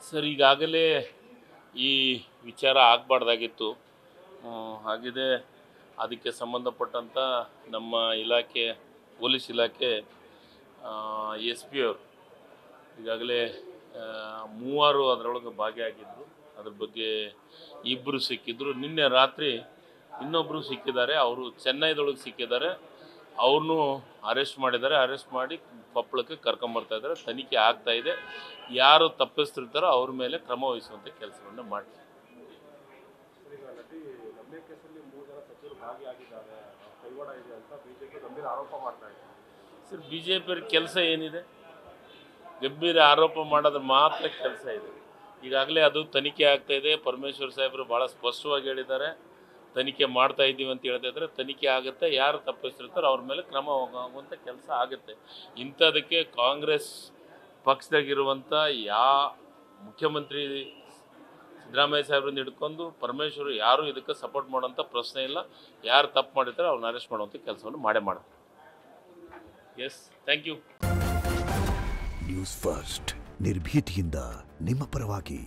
Sir, ಈಗಾಗಲೇ ಈ ವಿಚಾರ ಆಗಬಾರ್ದಾಗಿತ್ತು. ಆಗಿದೆ. ಅದಕ್ಕೆ ಸಂಬಂಧಪಟ್ಟಂಥ ನಮ್ಮ ಇಲಾಖೆ, ಪೊಲೀಸ್ ಇಲಾಖೆ ಎಸ್ ಪಿ ಅವರು ಈಗಾಗಲೇ 3 ಅದರೊಳಗೆ ಭಾಗಿಯಾಗಿದ್ದರು. ಅದ್ರ ಬಗ್ಗೆ 2 ಸಿಕ್ಕಿದ್ರು. ನಿನ್ನೆ ರಾತ್ರಿ ಇನ್ನೊಬ್ಬರು ಸಿಕ್ಕಿದ್ದಾರೆ. ಅವರು ಚೆನ್ನೈದೊಳಗೆ ಸಿಕ್ಕಿದ್ದಾರೆ. ಅವ್ರನ್ನೂ ಅರೆಸ್ಟ್ ಮಾಡಿದ್ದಾರೆ. ಅರೆಸ್ಟ್ ಮಾಡಿ ಕೊಪ್ಪಳಕ್ಕೆ ಕರ್ಕೊಂಬರ್ತಾ ಇದ್ದಾರೆ. ತನಿಖೆ ಆಗ್ತಾ ಇದೆ. ಯಾರು ತಪ್ಪಿಸ್ತಿರ್ತಾರೋ ಅವ್ರ ಮೇಲೆ ಕ್ರಮ ವಹಿಸುವಂಥ ಕೆಲಸವನ್ನು ಮಾಡ್ತೀವಿ. ಸರ್, ಬಿ ಜೆ ಪಿಯವ್ರ ಕೆಲಸ ಏನಿದೆ? ಗಂಭೀರ ಆರೋಪ ಮಾಡೋದ್ರ ಮಾತ್ರ ಕೆಲಸ ಇದೆ. ಈಗಾಗಲೇ ಅದು ತನಿಖೆ ಆಗ್ತಾ ಇದೆ. ಪರಮೇಶ್ವರ್ ಸಾಹೇಬರು ಭಾಳ ಸ್ಪಷ್ಟವಾಗಿ ಹೇಳಿದ್ದಾರೆ, ತನಿಖೆ ಮಾಡ್ತಾ ಇದ್ದೀವಿ ಅಂತ ಹೇಳ್ತಾ ಇದ್ದಾರೆ. ತನಿಖೆ ಆಗುತ್ತೆ. ಯಾರು ತಪ್ಪಿಸ್ತಿರ್ತಾರೋ ಅವ್ರ ಮೇಲೆ ಕ್ರಮ ಆಗುವಂಥ ಕೆಲಸ ಆಗುತ್ತೆ. ಇಂಥದಕ್ಕೆ ಕಾಂಗ್ರೆಸ್ ಪಕ್ಷದಾಗಿರುವಂಥ ಮುಖ್ಯಮಂತ್ರಿ ಸಿದ್ದರಾಮಯ್ಯ ಸಾಹೇಬ್ರನ್ನ ಹಿಡ್ಕೊಂಡು ಪರಮೇಶ್ವರ್ ಯಾರು ಇದಕ್ಕೆ ಸಪೋರ್ಟ್ ಮಾಡೋಂಥ ಪ್ರಶ್ನೆ ಇಲ್ಲ. ಯಾರು ತಪ್ಪು ಮಾಡಿರ್ತಾರೆ ಅವ್ರನ್ನ ಅರೆಸ್ಟ್ ಮಾಡುವಂಥ ಕೆಲಸವನ್ನು ಮಾಡ್ತಾರೆ. Yes, thank you. News first, ನಿರ್ಭೀತಿಯಿಂದ ನಿಮ್ಮ ಪರವಾಗಿ.